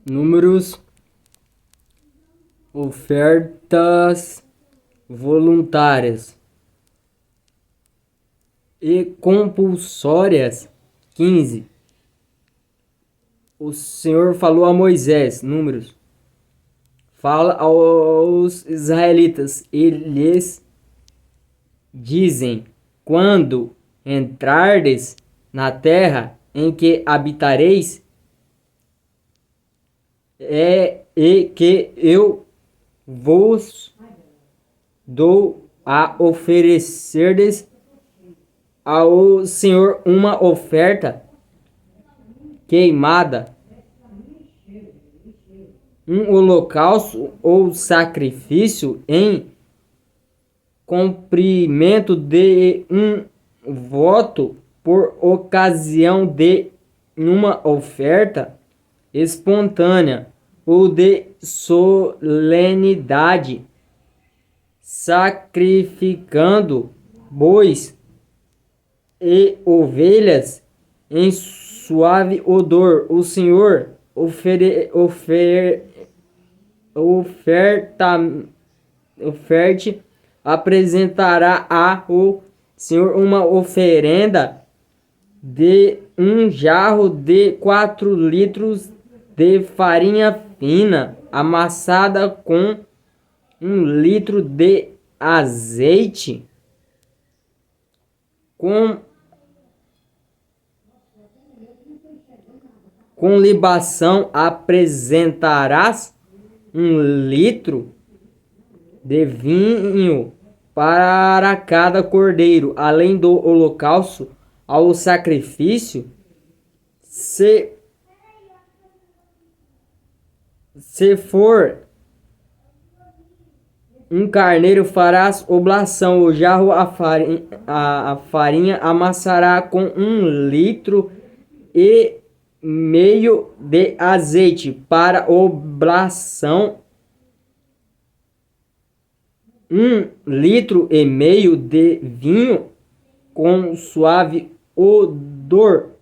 Números, ofertas voluntárias e compulsórias. 15. O Senhor falou a Moisés. Números. Fala aos israelitas e lhes dizem: quando entrardes na terra em que habitareis, e que eu vos dou a oferecerdes ao Senhor uma oferta queimada, um holocausto ou sacrifício em cumprimento de um voto por ocasião de uma oferta espontânea ou de solenidade, sacrificando bois e ovelhas em suave odor, o Senhor apresentará ao Senhor uma oferenda de um jarro de 4 litros de farinha fina, amassada com 1 litro de azeite, com libação apresentarás 1 litro de vinho para cada cordeiro, além do holocausto ao sacrifício. Se for um carneiro, farás oblação. O jarro a farinha amassará com 1 litro e meio de azeite para oblação, 1 litro e meio de vinho com suave odor.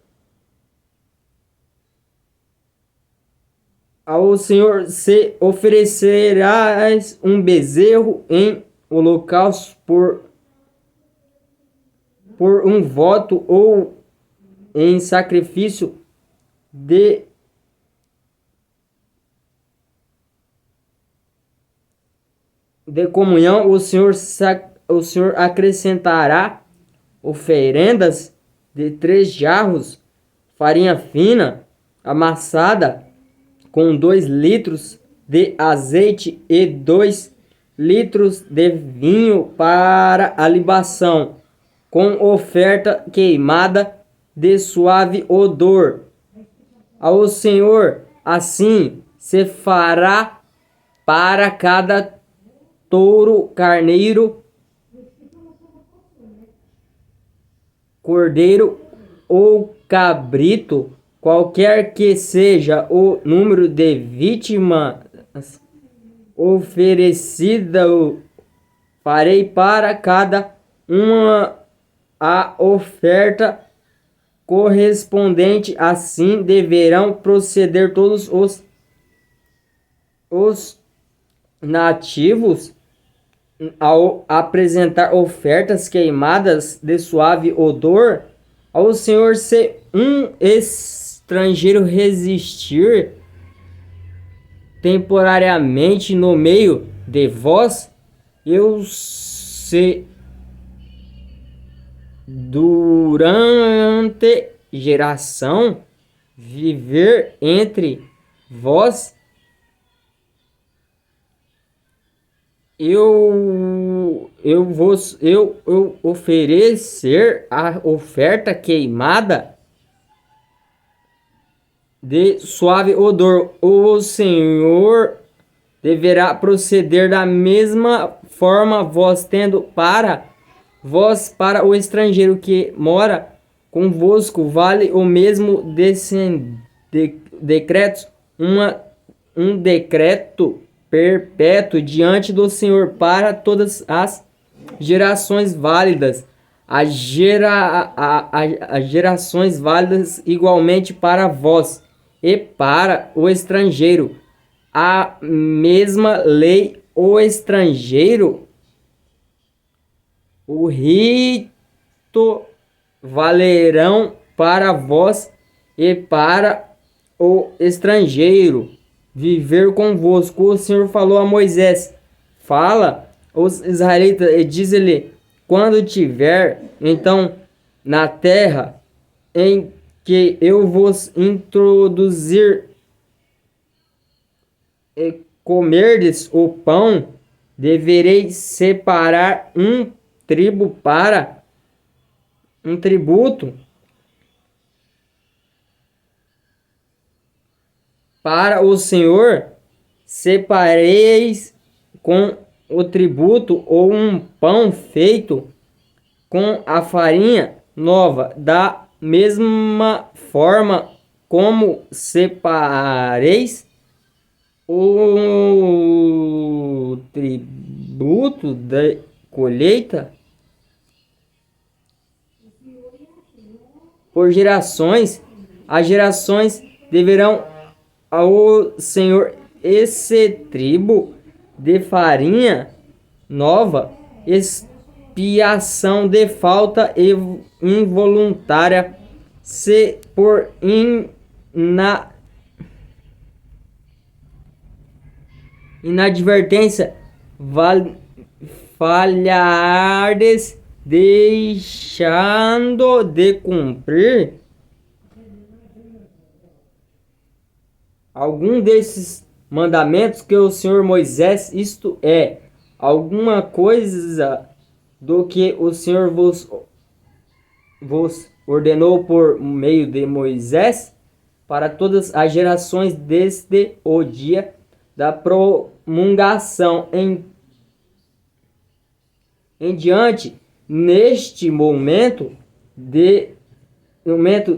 Ao Senhor se oferecerás um bezerro em holocausto por um voto ou em sacrifício de comunhão. O Senhor acrescentará oferendas de 3 jarros, farinha fina, amassada, com 2 litros de azeite e 2 litros de vinho para a libação, com oferta queimada de suave odor. Ao Senhor assim se fará para cada touro, carneiro, cordeiro ou cabrito, qualquer que seja o número de vítimas oferecida, farei para cada uma a oferta correspondente. Assim deverão proceder todos os nativos ao apresentar ofertas queimadas de suave odor ao Senhor. Se um estrangeiro resistir temporariamente no meio de vós, se durante geração viver entre vós, eu oferecer a oferta queimada de suave odor, o Senhor deverá proceder da mesma forma vós, tendo para vós, para o estrangeiro que mora convosco, vale o mesmo decreto, um decreto perpétuo diante do Senhor para todas as gerações válidas. As gerações válidas igualmente para vós. e para o estrangeiro a mesma lei. O estrangeiro, o rito valerão para vós e para o estrangeiro viver convosco. O Senhor falou a Moisés: fala aos israelitas e diz-lhe: quando tiver então na terra em que eu vos introduzir e comerdes o pão, devereis separar um tributo para o Senhor. Separeis com o tributo ou um pão feito com a farinha nova, da mesma forma como separeis o tributo da colheita por gerações. As gerações deverão ao Senhor esse tribo de farinha nova, expiação de falta involuntária, se por inadvertência falhardes, deixando de cumprir algum desses mandamentos que o Senhor Moisés, isto é, alguma coisa do que o Senhor vos ordenou por meio de Moisés, para todas as gerações desde o dia da promulgação em diante. Neste momento,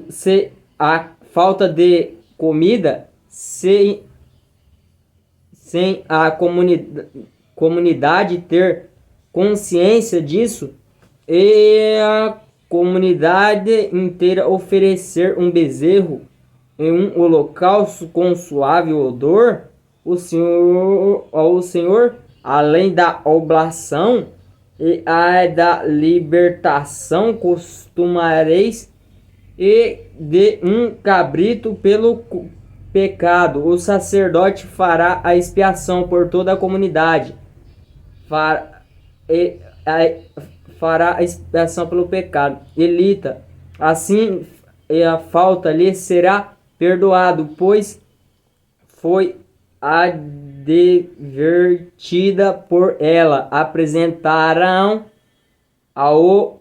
se a falta de comida, sem a comunidade ter consciência disso, e a comunidade inteira oferecer um bezerro em um holocausto com suave odor ao Senhor, além da oblação e a da libertação, costumareis e de um cabrito pelo pecado. O sacerdote fará a expiação por toda a comunidade. Fará a expiação pelo pecado. Elita, assim a falta lhe será perdoado, pois foi advertida por ela. Apresentarão ao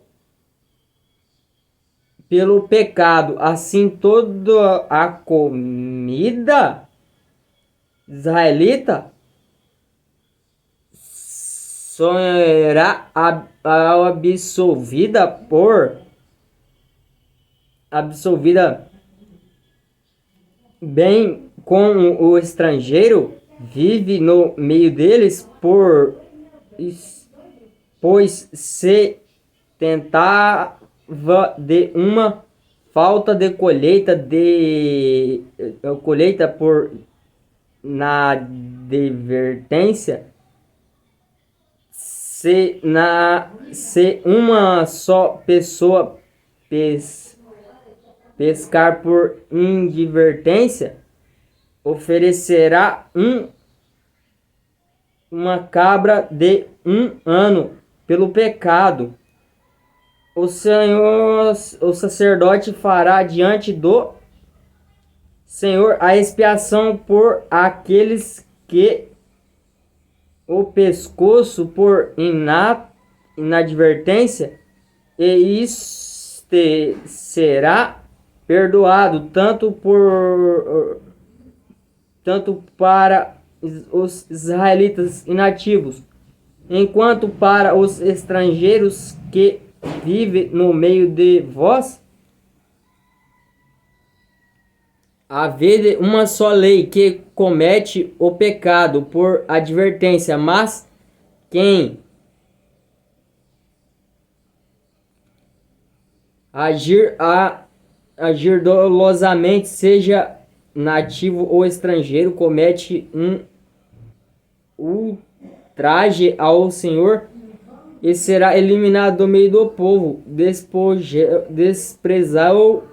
pelo pecado. Assim toda a comida israelita será absolvida bem com o estrangeiro vive no meio deles, pois se tentava de uma falta de colheita por na advertência, se uma só pessoa pescar por inadvertência, oferecerá uma cabra de 1 ano pelo pecado. O sacerdote fará diante do Senhor a expiação por aqueles que o pescoço por inadvertência, e este será perdoado tanto para os israelitas inativos, enquanto para os estrangeiros que vivem no meio de vós. Havia uma só lei que comete o pecado por advertência, mas quem agir dolosamente seja nativo ou estrangeiro comete um ultraje ao Senhor e será eliminado do meio do povo, desprezou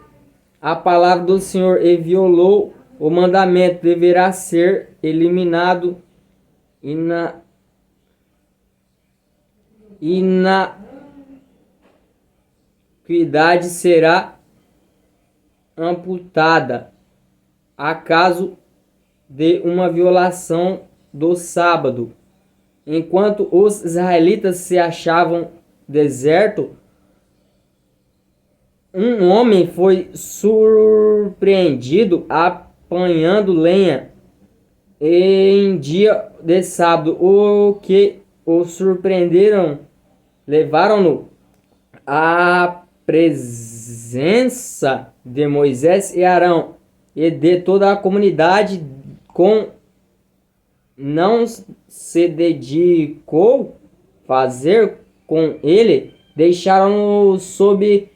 a palavra do Senhor e violou o mandamento, deverá ser eliminado. Iniquidade será amputada a caso de uma violação do sábado. Enquanto os israelitas se achavam deserto, um homem foi surpreendido apanhando lenha em dia de sábado. O que o surpreenderam levaram-no à presença de Moisés e Arão e de toda a comunidade. Não se dedicou fazer com ele, deixaram-no sob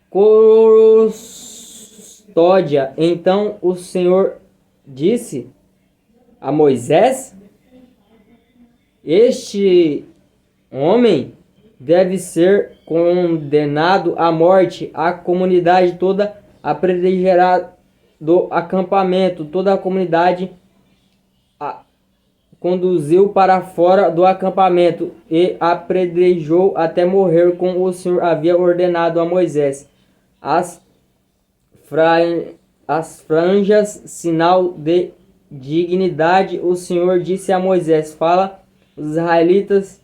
custódia. Então o Senhor disse a Moisés: este homem deve ser condenado à morte. A comunidade toda apedrejará do acampamento. Toda a comunidade conduziu para fora do acampamento e apedrejou até morrer, como o Senhor havia ordenado a Moisés. As franjas, sinal de dignidade, o Senhor disse a Moisés: fala os israelitas,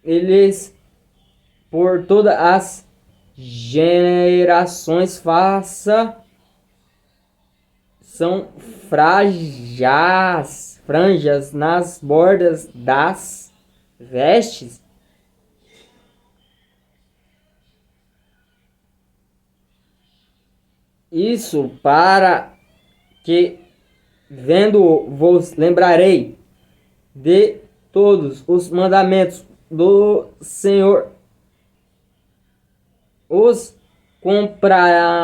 eles por todas as gerações são franjas nas bordas das vestes. Isso para que, vendo, vos lembrarei de todos os mandamentos do Senhor. Os comprais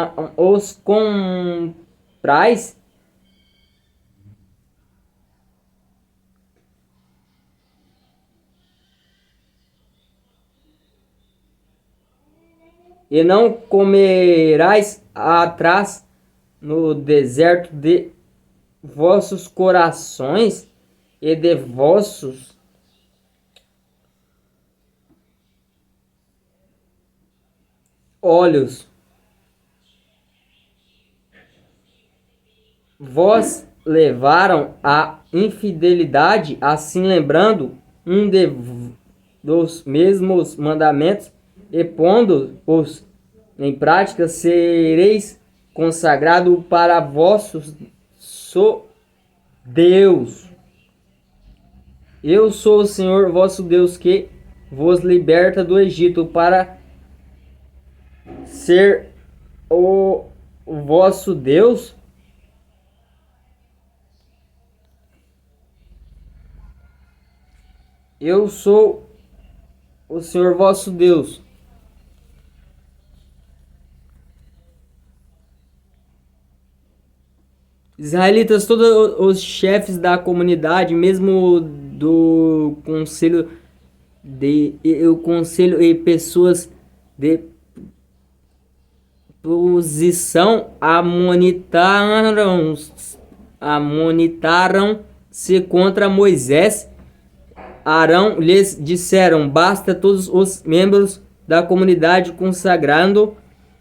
e não comerás atrás no deserto de vossos corações e de vossos olhos. Vós levaram a infidelidade, assim lembrando dos mesmos mandamentos e pondo-os em prática, sereis consagrado para vosso Deus. Eu sou o Senhor vosso Deus, que vos liberta do Egito para ser o vosso Deus. Eu sou o Senhor vosso Deus. Israelitas, todos os chefes da comunidade, mesmo do conselho e pessoas de posição amonitaram-se contra Moisés. Arão lhes disseram: basta todos os membros da comunidade consagrando,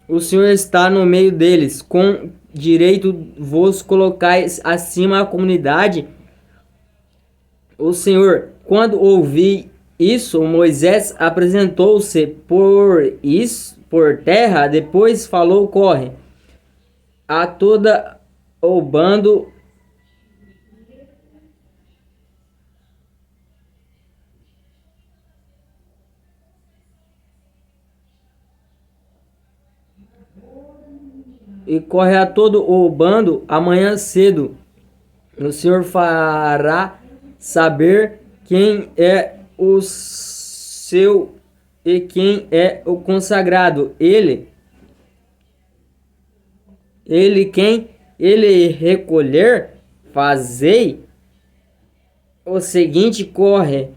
o Senhor está no meio deles. Com direito vos colocais acima a comunidade. O Senhor, quando ouvi isso, Moisés apresentou-se por terra, depois falou: corre a toda o bando e corre a todo o bando amanhã cedo. O Senhor fará saber quem é o seu e quem é o consagrado. Ele quem ele recolher, fazei o seguinte: corre,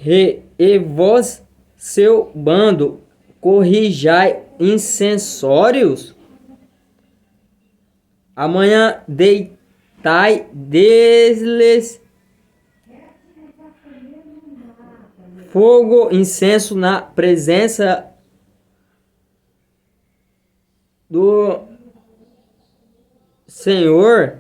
e vós, seu bando, corrijai incensórios. Amanhã deitai deles fogo, incenso na presença do Senhor.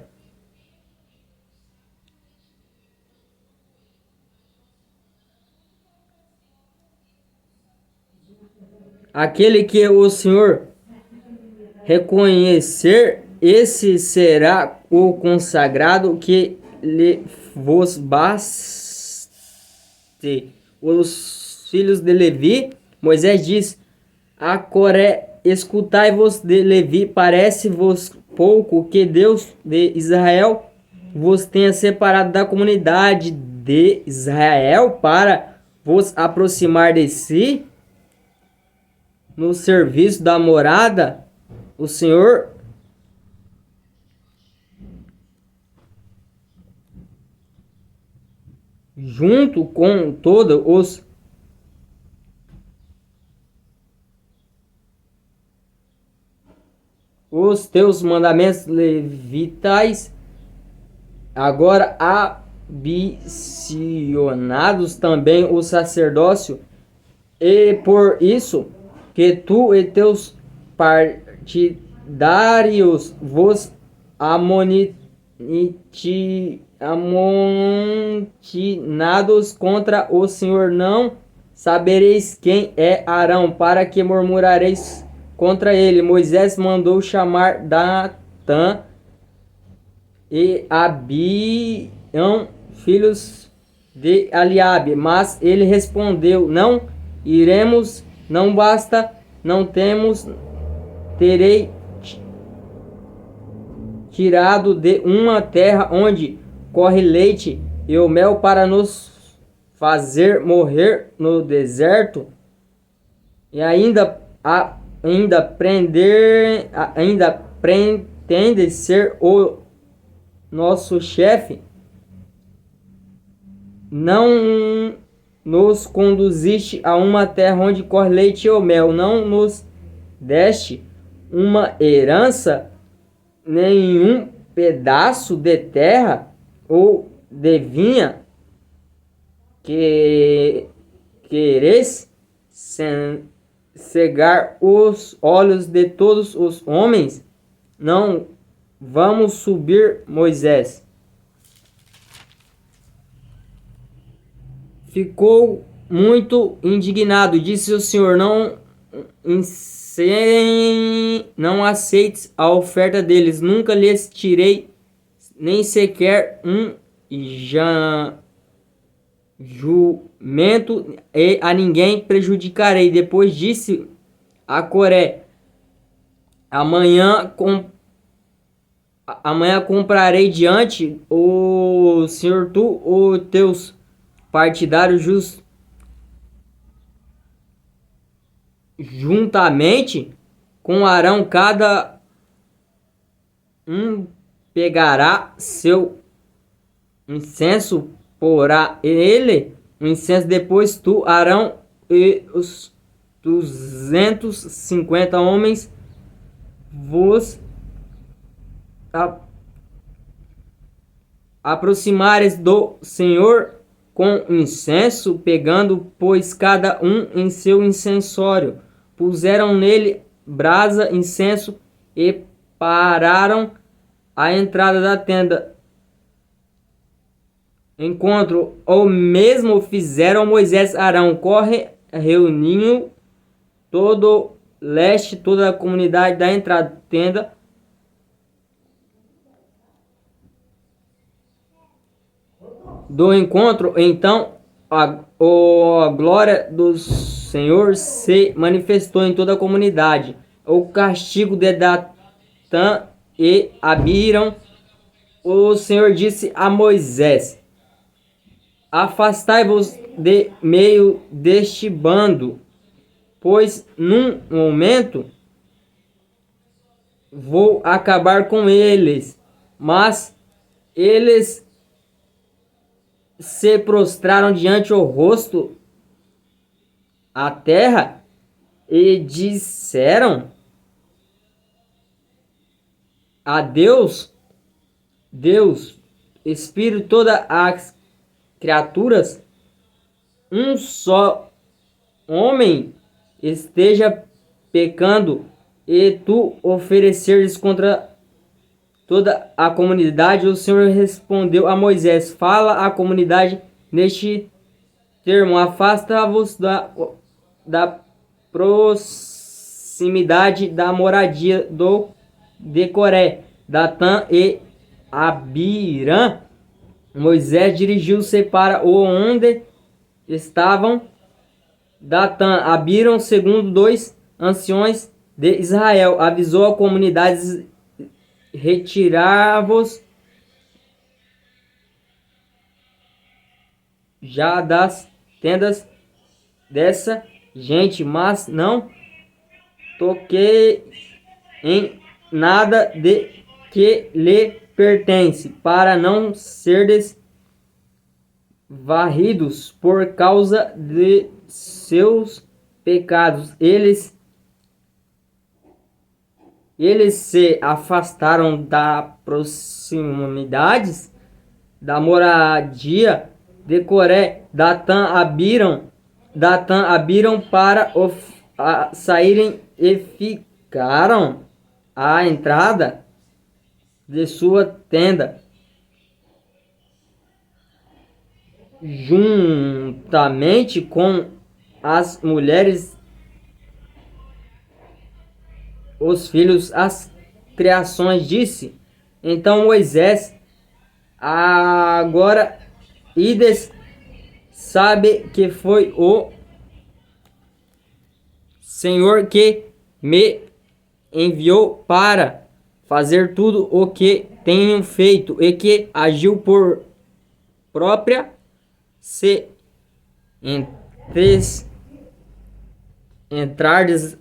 Aquele que o Senhor reconhecer, esse será o consagrado que lhe vos baste. Os filhos de Levi, Moisés diz a Coré: escutai-vos de Levi, parece-vos pouco que Deus de Israel vos tenha separado da comunidade de Israel para vos aproximar de si no serviço da morada? O Senhor junto com todos os teus mandamentos levitais, agora ambicionados também o sacerdócio, e por isso que tu e teus partidários vos amontinados contra o Senhor, não sabereis quem é Arão, para que murmurareis contra ele. Moisés mandou chamar Datã e Abião, filhos de Eliabe, mas ele respondeu: não iremos, não basta, não temos, terei tirado de uma terra onde corre leite e o mel para nos fazer morrer no deserto, e ainda pretende ser o nosso chefe? Não nos conduziste a uma terra onde corre leite e o mel, não nos deste uma herança, nenhum pedaço de terra ou de vinha, que queres cegar os olhos de todos os homens? Não vamos subir. Moisés ficou muito indignado, disse o Senhor: não aceites a oferta deles, nunca lhes tirei nem sequer um jumento, e a ninguém prejudicarei. Depois disse a Coré: amanhã comprarei diante o Senhor tu os teus partidários juntamente com Arão, cada um pegará seu incenso, porá ele o incenso, depois tu, Arão e os 250 homens vos aproximares do Senhor com incenso, pegando, pois, cada um em seu incensório, puseram nele brasa, incenso, e pararam à entrada da tenda. Encontro o mesmo fizeram Moisés, Arão, corre, reuniu todo leste, toda a comunidade da entrada da tenda, do encontro. Então a glória do Senhor se manifestou em toda a comunidade. O castigo de Datã e Abiram. O Senhor disse a Moisés: afastai-vos de meio deste bando, pois num momento vou acabar com eles. Mas eles se prostraram diante o rosto à terra e disseram a Deus, Espírito, todas as criaturas, um só homem esteja pecando, e tu ofereceres contra toda a comunidade. O Senhor respondeu a Moisés: fala à comunidade neste termo: afasta-vos da proximidade da moradia de Coré, Datã e Abirã. Moisés dirigiu-se para onde estavam Datã, Abirã, segundo dois anciões de Israel. Avisou a comunidade: retirar-vos já das tendas dessa gente, mas não toquei em nada de que lhe pertence, para não serdes varridos por causa de seus pecados. Eles se afastaram da proximidades da moradia de Coré, Datã, Abiram para saírem e ficaram à entrada de sua tenda, juntamente com as mulheres, os filhos, as criações. Disse então Moisés: agora ides, sabe que foi o Senhor que me enviou para fazer tudo o que tenho feito, e que agiu por própria se entrardes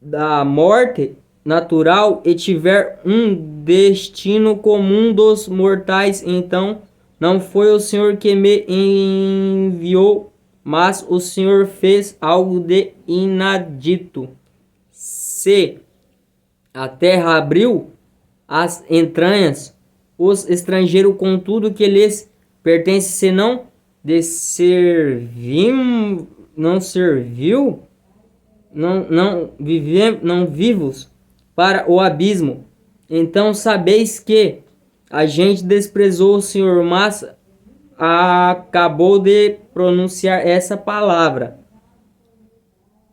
da morte natural e tiver um destino comum dos mortais, então não foi o Senhor que me enviou, mas o Senhor fez algo de inadito. Se a terra abriu as entranhas, os estrangeiros com tudo que lhes pertence, senão de não vivos para o abismo. Então sabeis que a gente desprezou o Senhor, mas acabou de pronunciar essa palavra.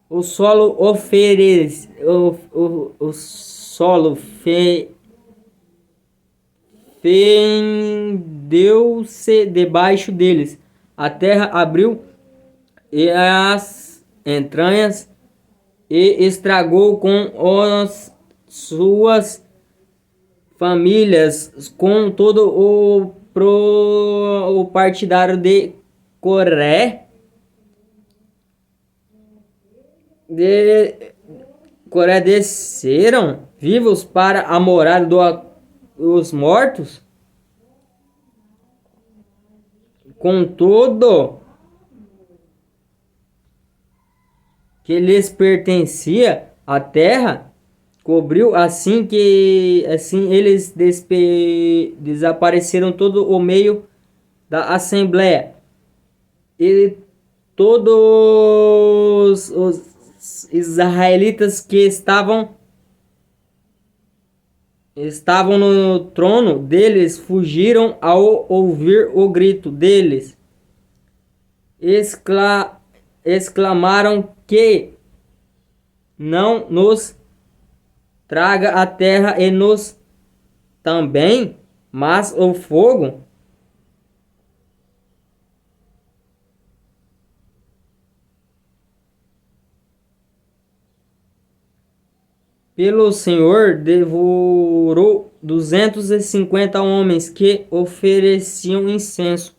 O solo fendeu-se debaixo deles. A terra abriu e as entranhas e estragou com as suas famílias, com todo o partidário de Coré. Desceram vivos para a morada dos mortos, contudo que lhes pertencia a terra cobriu, assim eles desapareceram todo o meio da assembleia, e todos os israelitas que estavam no trono deles fugiram ao ouvir o grito deles. Exclamaram: que não nos traga a terra e nos também, mas o fogo. Pelo Senhor devorou 250 homens que ofereciam incenso